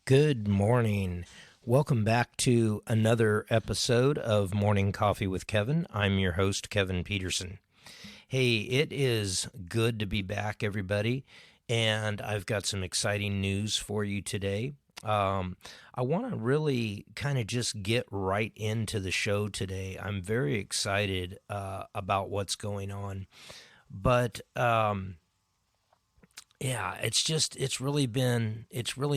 Good morning. Welcome back to another episode of Morning Coffee with Kevin. I'm your host, Kevin Peterson. Hey, it is good to be back, everybody, and I've got some exciting news for you today. I want to really kind of just get right into the show today. I'm very excited about what's going on, but yeah, it's really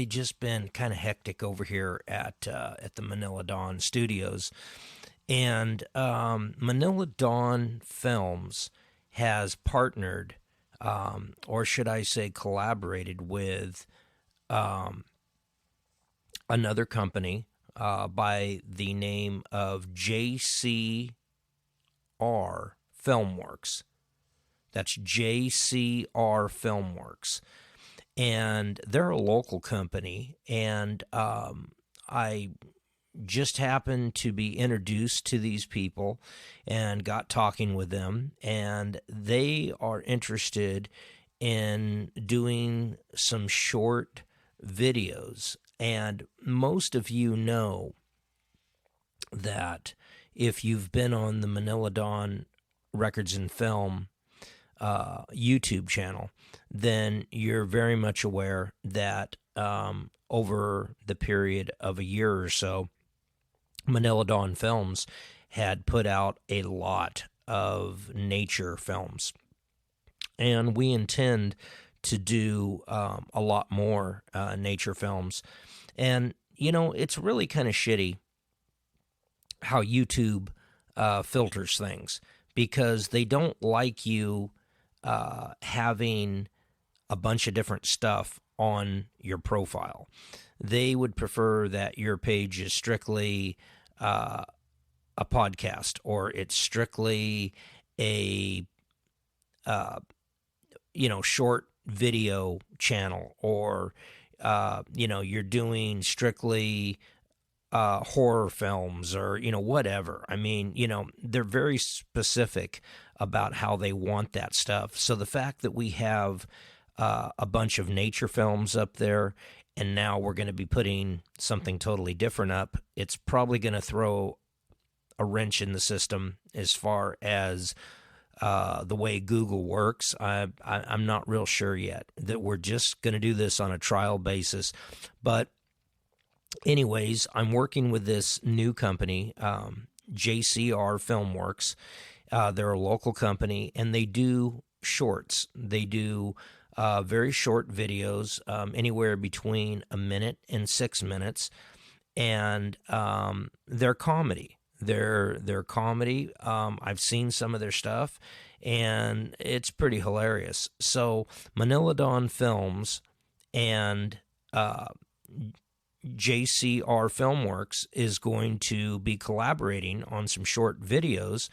just been kind of hectic over here at the Manila Dawn Studios, and Manila Dawn Films has partnered, or should I say, collaborated with another company by the name of JCR Filmworks. That's JCR Filmworks. And they're a local company. And I just happened to be introduced to these people and got talking with them. And they are interested in doing some short videos. And most of you know that if you've been on the Manila Dawn Records and Film YouTube channel, then you're very much aware that over the period of a year or so, Manila Dawn Films had put out a lot of nature films. And we intend to do a lot more nature films. And, you know, it's really kind of shitty how YouTube filters things, because they don't like you having a bunch of different stuff on your profile. They would prefer that your page is strictly a podcast, or it's strictly a short video channel, or you're doing strictly horror films, or whatever. I mean, they're very specific about how they want that stuff. So the fact that we have a bunch of nature films up there, and now we're going to be putting something totally different up, it's probably going to throw a wrench in the system as far as the way Google works. I'm not real sure yet. That we're just going to do this on a trial basis. But anyways, I'm working with this new company, JCR Filmworks. They're a local company, and they do shorts. They do very short videos, anywhere between a minute and 6 minutes, and they're comedy. They're comedy. I've seen some of their stuff, and it's pretty hilarious. So Manila Dawn Films and JCR Filmworks is going to be collaborating on some short videos,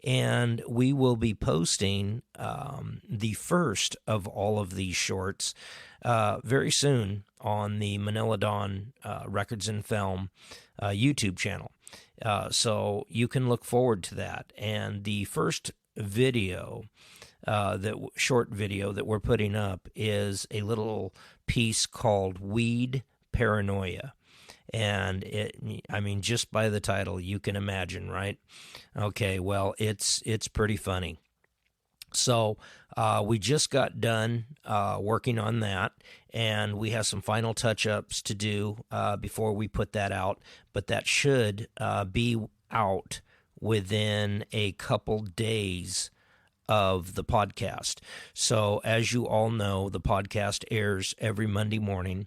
and we will be posting the first of all of these shorts very soon on the Manila Dawn Records and Film YouTube channel. So you can look forward to that. And the first video, short video that we're putting up, is a little piece called Weed Paranoia. And just by the title, you can imagine, right? Okay, well, it's pretty funny. So we just got done working on that, and we have some final touch-ups to do before we put that out. But that should be out within a couple days of the podcast. So as you all know, the podcast airs every Monday morning.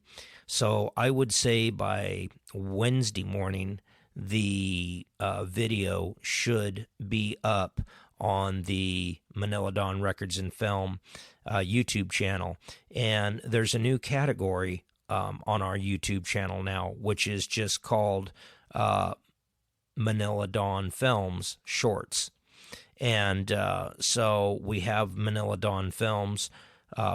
So I would say by Wednesday morning, the video should be up on the Manila Dawn Records and Film YouTube channel. And there's a new category on our YouTube channel now, which is just called Manila Dawn Films Shorts. And so we have Manila Dawn Films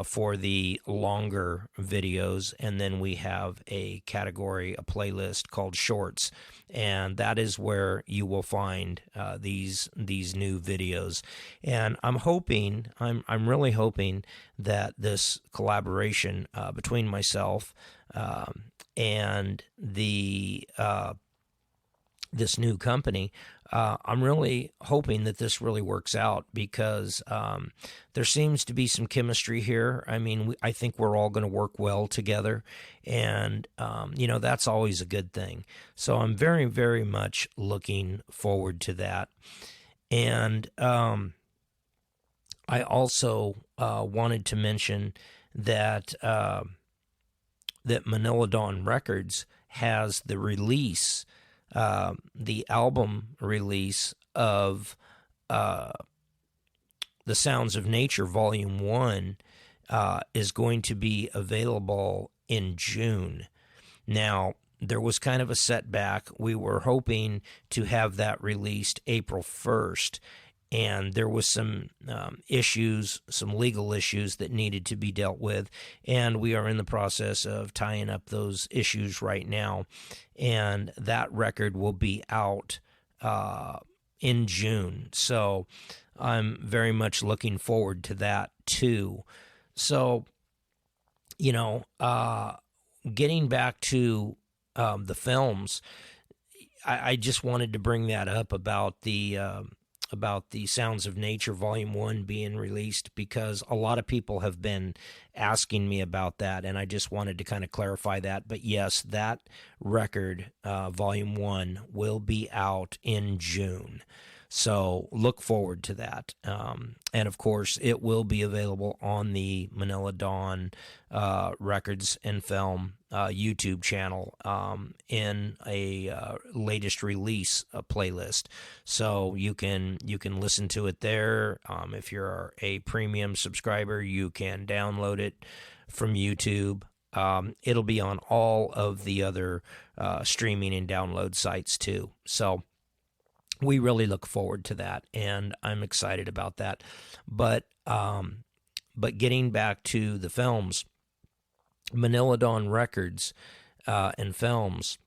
for the longer videos, and then we have a category, a playlist called Shorts, and that is where you will find these new videos. And I'm really hoping that this collaboration between myself and this new company, I'm really hoping that this really works out, because there seems to be some chemistry here. I mean, I think we're all going to work well together, and that's always a good thing. So I'm very, very much looking forward to that. And I also wanted to mention that Manila Dawn Records has the release, the album release of The Sounds of Nature Volume 1 is going to be available in June. Now, there was kind of a setback. We were hoping to have that released April 1st, and there was some issues, some legal issues that needed to be dealt with, and we are in the process of tying up those issues right now, and that record will be out in June. So I'm very much looking forward to that too. So, getting back to the films, I just wanted to bring that up about the Sounds of Nature Volume 1 being released, because a lot of people have been asking me about that, and I just wanted to kind of clarify that. But yes, that record, Volume 1, will be out in June. So look forward to that. And of course, it will be available on the Manila Dawn Records and Film YouTube channel in a latest release playlist. So you can listen to it there. If you're a premium subscriber, you can download it from YouTube. It'll be on all of the other streaming and download sites too. So we really look forward to that, and I'm excited about that. But getting back to the films, Manila Dawn Records and Films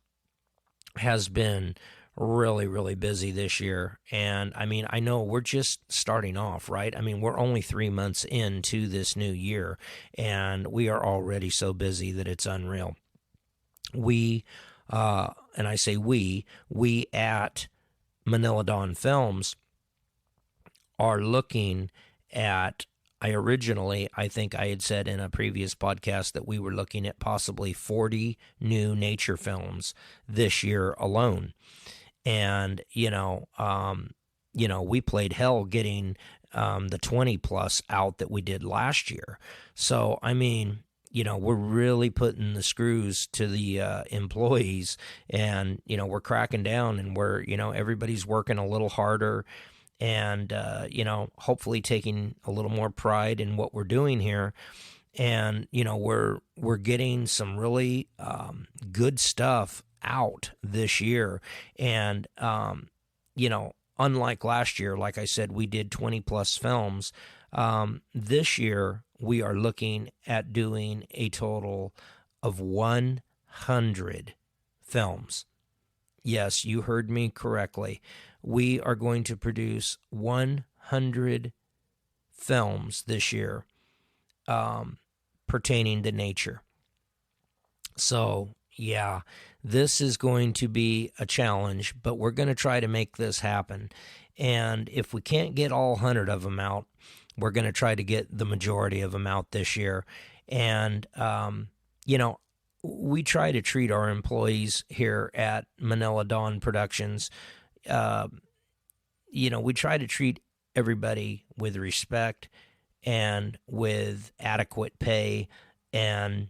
has been really, really busy this year. And I mean, I know we're just starting off, right? I mean, we're only 3 months into this new year, and we are already so busy that it's unreal. We, and I say we at Manila Dawn Films are looking at, I think I had said in a previous podcast that we were looking at possibly 40 new nature films this year alone. And, we played hell getting the 20 plus out that we did last year. So, I mean, we're really putting the screws to the employees, and, we're cracking down, and we're, everybody's working a little harder, and, hopefully taking a little more pride in what we're doing here. And, we're getting some really good stuff out this year. And, unlike last year, like I said, we did 20 plus films. This year, we are looking at doing a total of 100 films. Yes, you heard me correctly. We are going to produce 100 films this year pertaining to nature. So, yeah, this is going to be a challenge, but we're going to try to make this happen. And if we can't get all 100 of them out, we're going to try to get the majority of them out this year. And, we try to treat our employees here at Manila Dawn Productions, we try to treat everybody with respect and with adequate pay, and,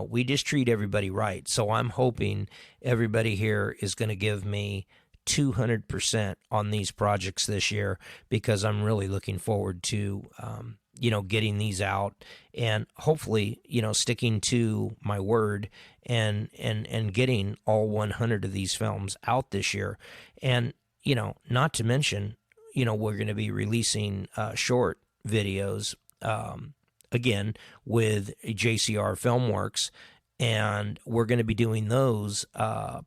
we just treat everybody right. So I'm hoping everybody here is going to give me 200% on these projects this year, because I'm really looking forward to, getting these out, and hopefully, sticking to my word and getting all 100 of these films out this year. And, not to mention, we're going to be releasing short videos again, with JCR Filmworks. And we're going to be doing those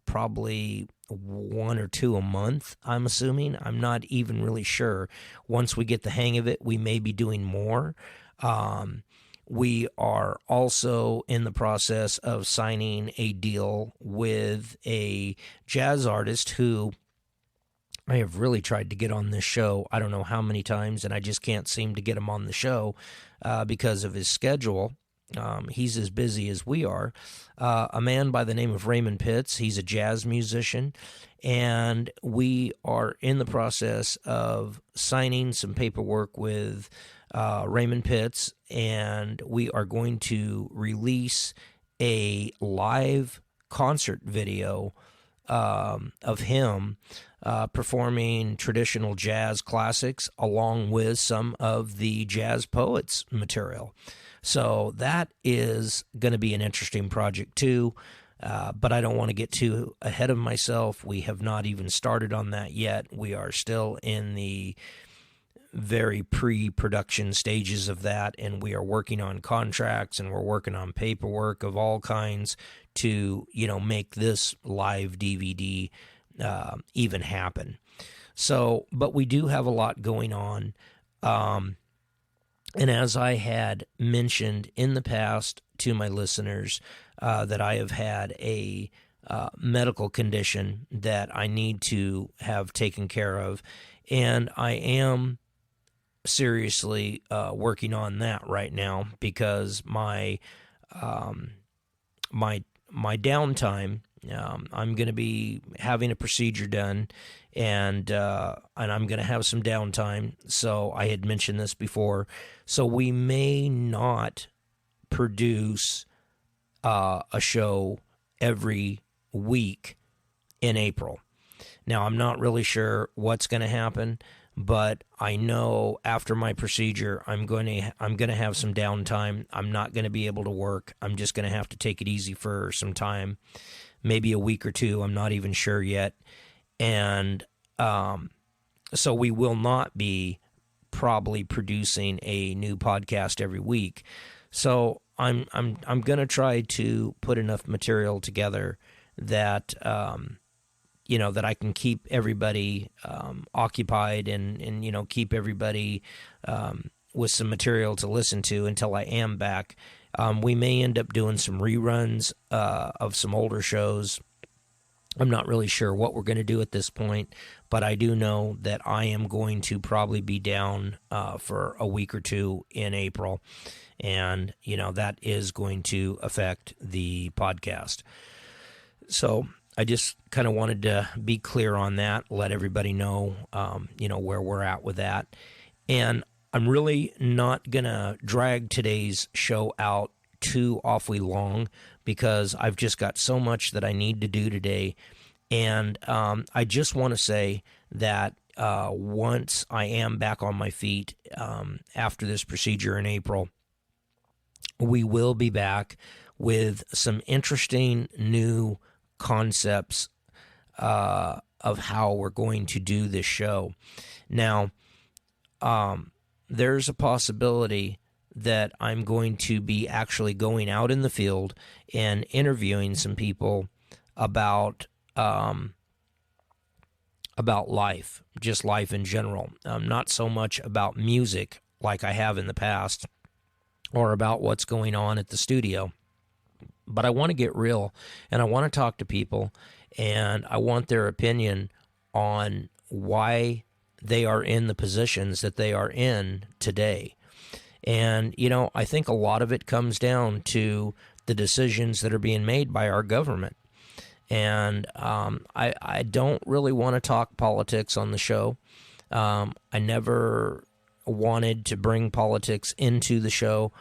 probably 1 or 2 a month, I'm assuming. I'm not even really sure. Once we get the hang of it, we may be doing more. We are also in the process of signing a deal with a jazz artist who I have really tried to get on this show. I don't know how many times, and I just can't seem to get him on the show because of his schedule. He's as busy as we are. A man by the name of Raymond Pitts. He's a jazz musician, and we are in the process of signing some paperwork with Raymond Pitts, and we are going to release a live concert video of him performing traditional jazz classics along with some of the jazz poets material. So that is going to be an interesting project too, but I don't want to get too ahead of myself. We have not even started on that yet. We are still in the very pre-production stages of that, and we are working on contracts, and we're working on paperwork of all kinds to, make this live DVD even happen. So, but we do have a lot going on. And as I had mentioned in the past to my listeners, that I have had a medical condition that I need to have taken care of, and I am seriously working on that right now because my downtime. I'm going to be having a procedure done, and I'm going to have some downtime. So I had mentioned this before. So we may not produce a show every week in April. Now, I'm not really sure what's going to happen, but I know after my procedure, I'm going to have some downtime. I'm not going to be able to work. I'm just going to have to take it easy for some time. Maybe a week or two. I'm not even sure yet. And so we will not be probably producing a new podcast every week. So I'm going to try to put enough material together that that I can keep everybody occupied and keep everybody with some material to listen to until I am back. We may end up doing some reruns of some older shows. I'm not really sure what we're going to do at this point, but I do know that I am going to probably be down for a week or two in April, and that is going to affect the podcast. So I just kind of wanted to be clear on that, let everybody know, where we're at with that. And I'm really not going to drag today's show out too awfully long because I've just got so much that I need to do today. And I just want to say that once I am back on my feet after this procedure in April, we will be back with some interesting new concepts of how we're going to do this show. Now, there's a possibility that I'm going to be actually going out in the field and interviewing some people about life, just life in general. Not so much about music like I have in the past or about what's going on at the studio. But I want to get real, and I want to talk to people, and I want their opinion on why they are in the positions that they are in today. And, I think a lot of it comes down to the decisions that are being made by our government. And I don't really want to talk politics on the show. I never wanted to bring politics into the show,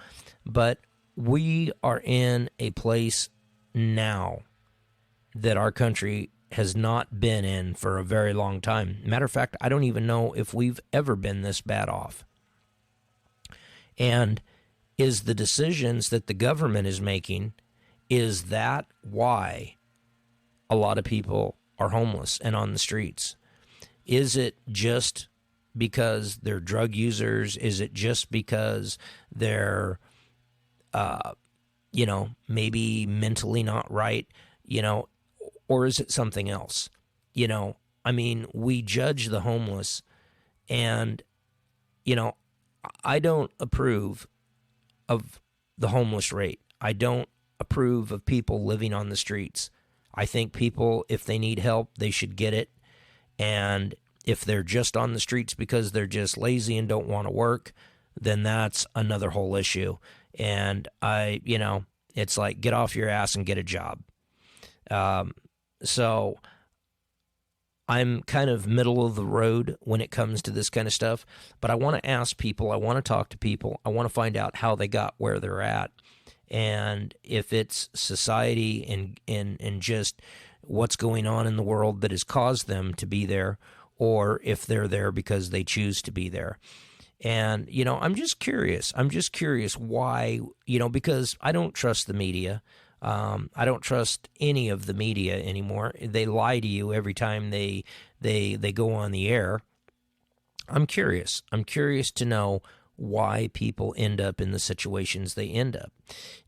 but we are in a place now that our country has not been in for a very long time. Matter of fact, I don't even know if we've ever been this bad off. And is the decisions that the government is making, is that why a lot of people are homeless and on the streets? Is it just because they're drug users? Is it just because they're maybe mentally not right, or is it something else? We judge the homeless, and, I don't approve of the homeless rate. I don't approve of people living on the streets. I think people, if they need help, they should get it. And if they're just on the streets because they're just lazy and don't want to work, then that's another whole issue. And it's like, get off your ass and get a job. So I'm kind of middle of the road when it comes to this kind of stuff, but I want to ask people, I want to talk to people, I want to find out how they got where they're at, and if it's society and just what's going on in the world that has caused them to be there, or if they're there because they choose to be there. And, I'm just curious. Why, because I don't trust the media. I don't trust any of the media anymore. They lie to you every time they go on the air. I'm curious. I'm curious to know why people end up in the situations they end up.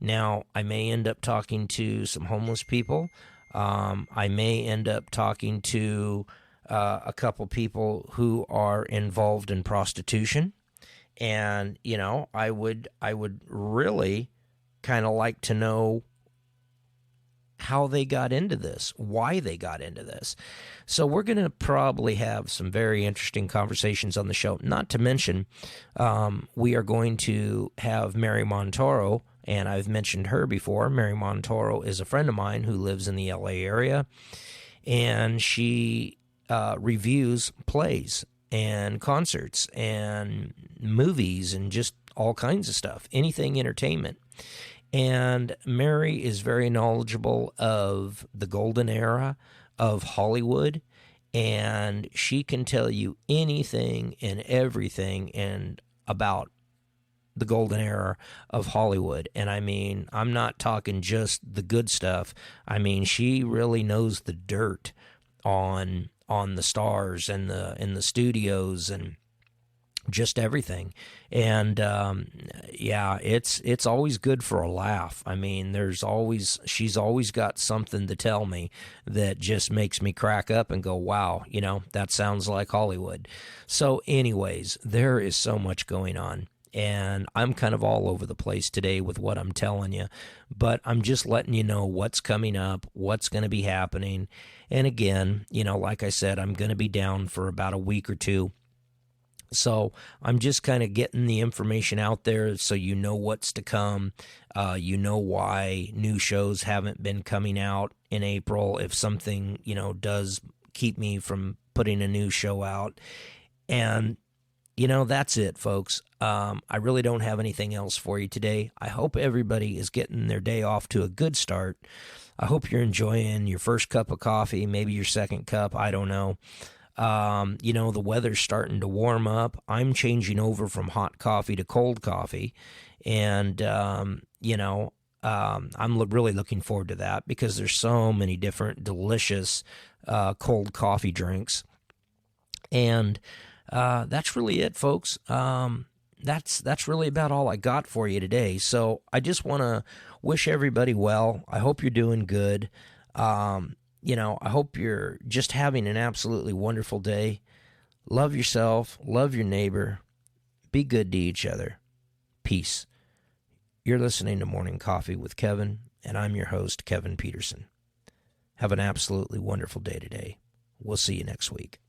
Now, I may end up talking to some homeless people. I may end up talking to a couple people who are involved in prostitution. And, I would really kind of like to know how they got into this, why they got into this. So we're going to probably have some very interesting conversations on the show. Not to mention, we are going to have Mary Montoro, and I've mentioned her before. Mary Montoro is a friend of mine who lives in the LA area, and she reviews plays and concerts and movies and just all kinds of stuff, anything entertainment. And Mary is very knowledgeable of the golden era of Hollywood, and she can tell you anything and everything and about the golden era of Hollywood. And I'm not talking just the good stuff. She really knows the dirt on the stars and the studios and just everything. And it's always good for a laugh. She's always got something to tell me that just makes me crack up and go, wow, that sounds like Hollywood. So anyways, there is so much going on, and I'm kind of all over the place today with what I'm telling you, but I'm just letting you know what's coming up, what's going to be happening. And again, like I said, I'm going to be down for about a week or two. So I'm just kind of getting the information out there so you know what's to come. You know why new shows haven't been coming out in April if something, does keep me from putting a new show out. And, that's it, folks. I really don't have anything else for you today. I hope everybody is getting their day off to a good start. I hope you're enjoying your first cup of coffee, maybe your second cup. I don't know. The weather's starting to warm up. I'm changing over from hot coffee to cold coffee. And, I'm really looking forward to that because there's so many different delicious cold coffee drinks. And that's really it, folks. That's really about all I got for you today. So I just want to wish everybody well. I hope you're doing good. I hope you're just having an absolutely wonderful day. Love yourself. Love your neighbor. Be good to each other. Peace. You're listening to Morning Coffee with Kevin, and I'm your host, Kevin Peterson. Have an absolutely wonderful day today. We'll see you next week.